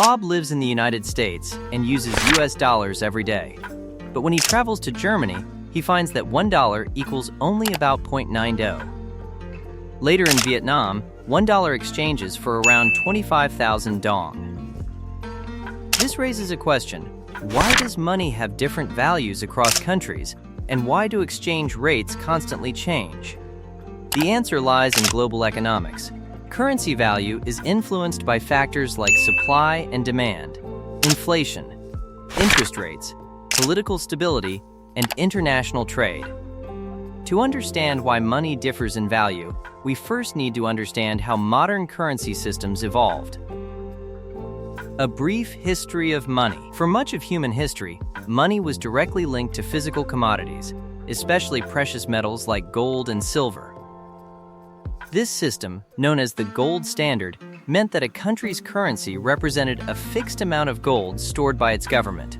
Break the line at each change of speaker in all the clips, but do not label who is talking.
Bob lives in the United States and uses US dollars every day. But when he travels to Germany, he finds that $1 equals only about 0.90. Later in Vietnam, $1 exchanges for around 25,000 dong. This raises a question: why does money have different values across countries, and why do exchange rates constantly change? The answer lies in global economics. Currency value is influenced by factors like supply and demand, inflation, interest rates, political stability, and international trade. To understand why money differs in value, we first need to understand how modern currency systems evolved. A brief history of money. For much of human history, money was directly linked to physical commodities, especially precious metals like gold and silver. This system, known as the gold standard, meant that a country's currency represented a fixed amount of gold stored by its government.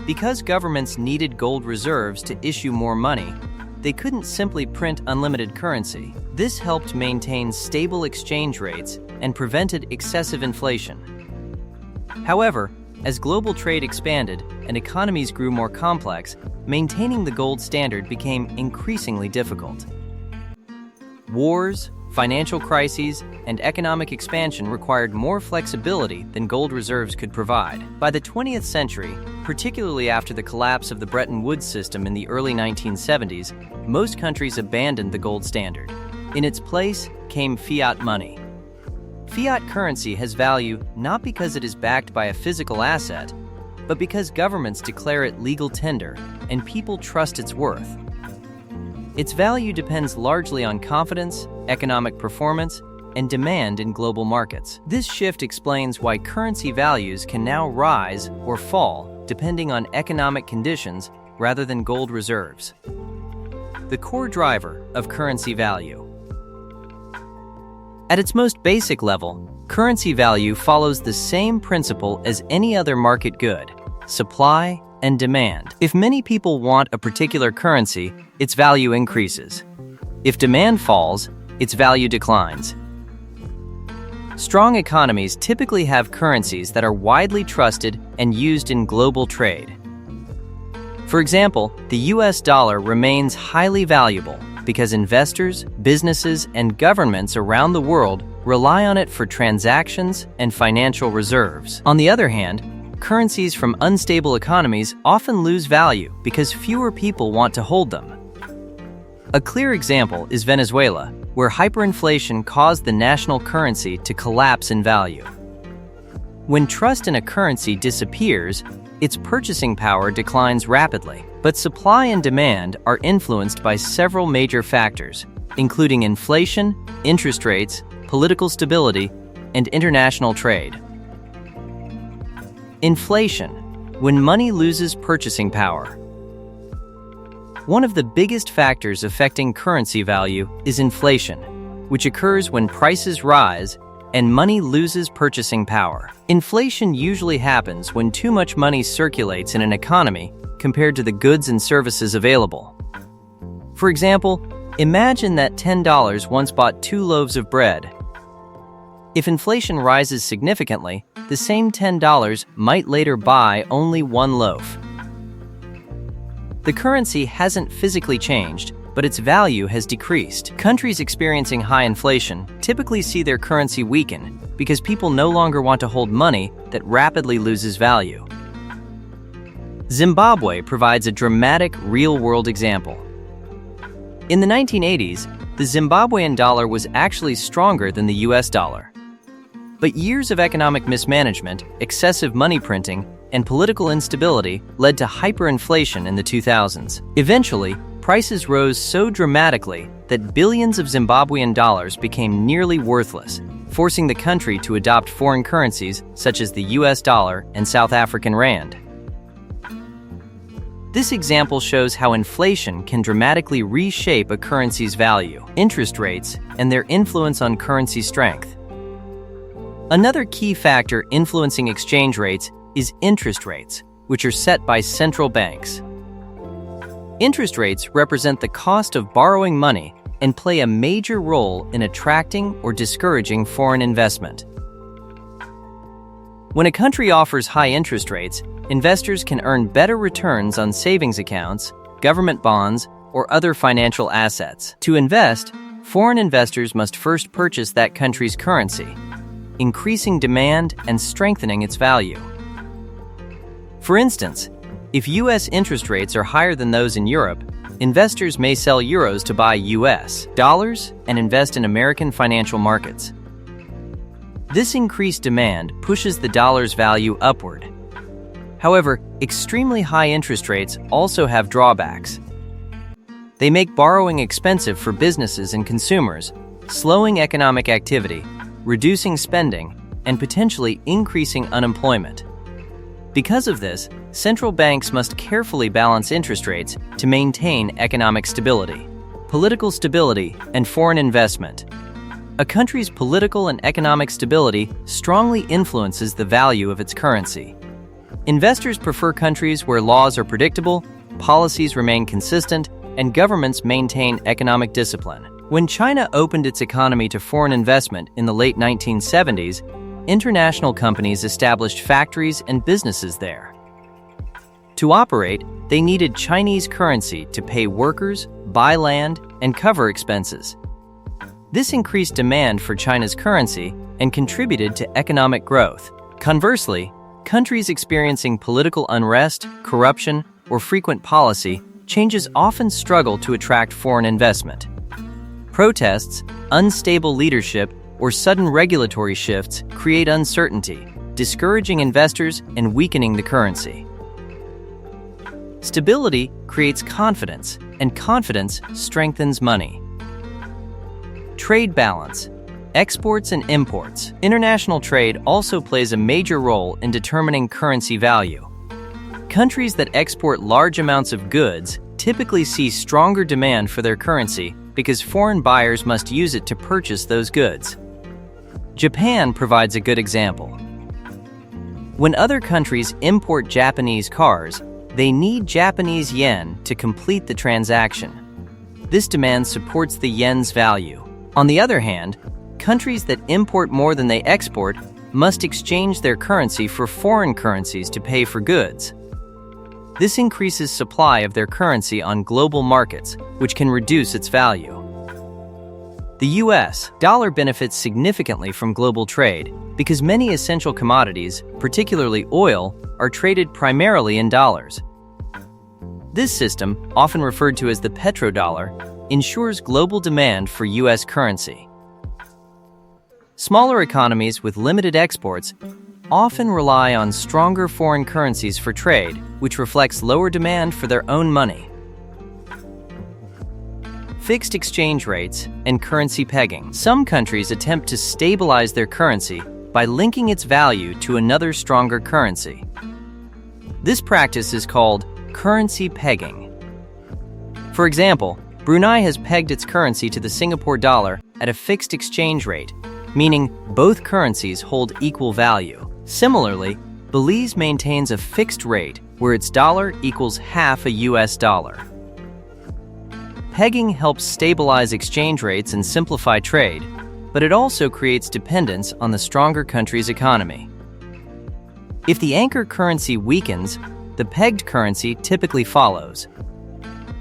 Because governments needed gold reserves to issue more money, they couldn't simply print unlimited currency. This helped maintain stable exchange rates and prevented excessive inflation. However, as global trade expanded and economies grew more complex, maintaining the gold standard became increasingly difficult. Wars, financial crises, and economic expansion required more flexibility than gold reserves could provide. By the 20th century, particularly after the collapse of the Bretton Woods system in the early 1970s, most countries abandoned the gold standard. In its place came fiat money. Fiat currency has value not because it is backed by a physical asset, but because governments declare it legal tender and people trust its worth. Its value depends largely on confidence, economic performance, and demand in global markets. This shift explains why currency values can now rise or fall depending on economic conditions rather than gold reserves. The core driver of currency value. At its most basic level, currency value follows the same principle as any other market good: supply and demand. If many people want a particular currency, its value increases. If demand falls, its value declines. Strong economies typically have currencies that are widely trusted and used in global trade. For example, the US dollar remains highly valuable because investors, businesses, and governments around the world rely on it for transactions and financial reserves. On the other hand, currencies from unstable economies often lose value because fewer people want to hold them. A clear example is Venezuela, where hyperinflation caused the national currency to collapse in value. When trust in a currency disappears, its purchasing power declines rapidly. But supply and demand are influenced by several major factors, including inflation, interest rates, political stability, and international trade. Inflation, when money loses purchasing power. One of the biggest factors affecting currency value is inflation, which occurs when prices rise and money loses purchasing power. Inflation usually happens when too much money circulates in an economy compared to the goods and services available. For example, imagine that $10 once bought 2 loaves of bread. If inflation rises significantly, the same $10 might later buy only 1 loaf. The currency hasn't physically changed, but its value has decreased. Countries experiencing high inflation typically see their currency weaken because people no longer want to hold money that rapidly loses value. Zimbabwe provides a dramatic real-world example. In the 1980s, the Zimbabwean dollar was actually stronger than the US dollar. But years of economic mismanagement, excessive money printing, and political instability led to hyperinflation in the 2000s. Eventually, prices rose so dramatically that billions of Zimbabwean dollars became nearly worthless, forcing the country to adopt foreign currencies such as the US dollar and South African rand. This example shows how inflation can dramatically reshape a currency's value, interest rates, and their influence on currency strength. Another key factor influencing exchange rates is interest rates, which are set by central banks. Interest rates represent the cost of borrowing money and play a major role in attracting or discouraging foreign investment. When a country offers high interest rates, investors can earn better returns on savings accounts, government bonds, or other financial assets. To invest, foreign investors must first purchase that country's currency, increasing demand and strengthening its value. For instance, if U.S. interest rates are higher than those in Europe, investors may sell euros to buy U.S. dollars and invest in American financial markets. This increased demand pushes the dollar's value upward. However, extremely high interest rates also have drawbacks. They make borrowing expensive for businesses and consumers, slowing economic activity, reducing spending, and potentially increasing unemployment. Because of this, central banks must carefully balance interest rates to maintain economic stability, political stability, and foreign investment. A country's political and economic stability strongly influences the value of its currency. Investors prefer countries where laws are predictable, policies remain consistent, and governments maintain economic discipline. When China opened its economy to foreign investment in the late 1970s, international companies established factories and businesses there. To operate, they needed Chinese currency to pay workers, buy land, and cover expenses. This increased demand for China's currency and contributed to economic growth. Conversely, countries experiencing political unrest, corruption, or frequent policy changes often struggle to attract foreign investment. Protests, unstable leadership, or sudden regulatory shifts create uncertainty, discouraging investors and weakening the currency. Stability creates confidence, and confidence strengthens money. Trade balance. Exports and imports. International trade also plays a major role in determining currency value. Countries that export large amounts of goods typically see stronger demand for their currency because foreign buyers must use it to purchase those goods. Japan provides a good example. When other countries import Japanese cars, they need Japanese yen to complete the transaction. This demand supports the yen's value. On the other hand, countries that import more than they export must exchange their currency for foreign currencies to pay for goods. This increases supply of their currency on global markets, which can reduce its value. The U.S. dollar benefits significantly from global trade because many essential commodities, particularly oil, are traded primarily in dollars. This system, often referred to as the petrodollar, ensures global demand for U.S. currency. Smaller economies with limited exports often rely on stronger foreign currencies for trade, which reflects lower demand for their own money. Fixed exchange rates and currency pegging. Some countries attempt to stabilize their currency by linking its value to another stronger currency. This practice is called currency pegging. For example, Brunei has pegged its currency to the Singapore dollar at a fixed exchange rate, meaning both currencies hold equal value. Similarly, Belize maintains a fixed rate where its dollar equals half a US dollar. Pegging helps stabilize exchange rates and simplify trade, but it also creates dependence on the stronger country's economy. If the anchor currency weakens, the pegged currency typically follows.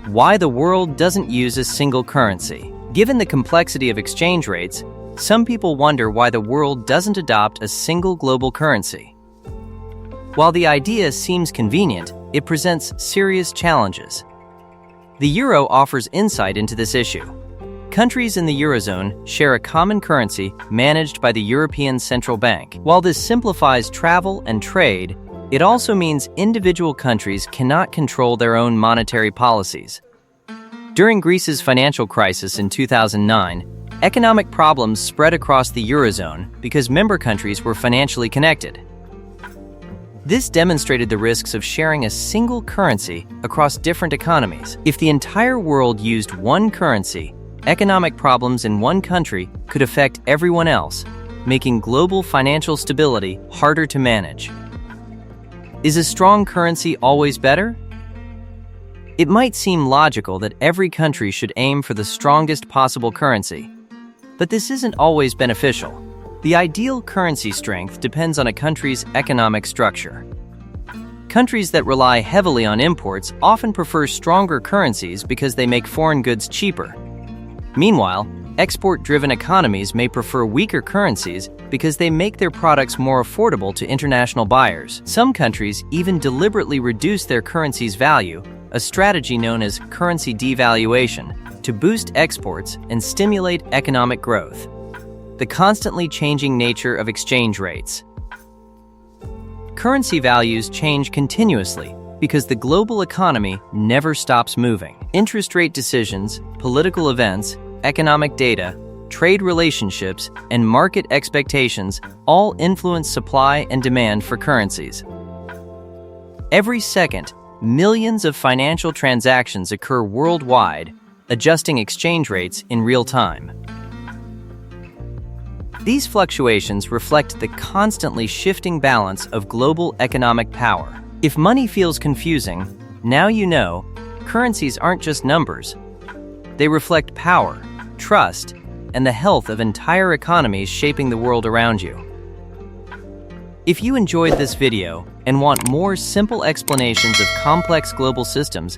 Why the world doesn't use a single currency. Given the complexity of exchange rates, some people wonder why the world doesn't adopt a single global currency. While the idea seems convenient, it presents serious challenges. The euro offers insight into this issue. Countries in the Eurozone share a common currency managed by the European Central Bank. While this simplifies travel and trade, it also means individual countries cannot control their own monetary policies. During Greece's financial crisis in 2009, economic problems spread across the Eurozone because member countries were financially connected. This demonstrated the risks of sharing a single currency across different economies. If the entire world used one currency, economic problems in one country could affect everyone else, making global financial stability harder to manage. Is a strong currency always better? It might seem logical that every country should aim for the strongest possible currency, but this isn't always beneficial. The ideal currency strength depends on a country's economic structure. Countries that rely heavily on imports often prefer stronger currencies because they make foreign goods cheaper. Meanwhile, export-driven economies may prefer weaker currencies because they make their products more affordable to international buyers. Some countries even deliberately reduce their currency's value, a strategy known as currency devaluation, to boost exports and stimulate economic growth. The constantly changing nature of exchange rates. Currency values change continuously because the global economy never stops moving. Interest rate decisions, political events, economic data, trade relationships, and market expectations all influence supply and demand for currencies. Every second, millions of financial transactions occur worldwide, adjusting exchange rates in real time. These fluctuations reflect the constantly shifting balance of global economic power. If money feels confusing, now you know, currencies aren't just numbers. They reflect power, trust, and the health of entire economies shaping the world around you. If you enjoyed this video and want more simple explanations of complex global systems,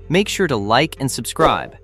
make sure to like and subscribe.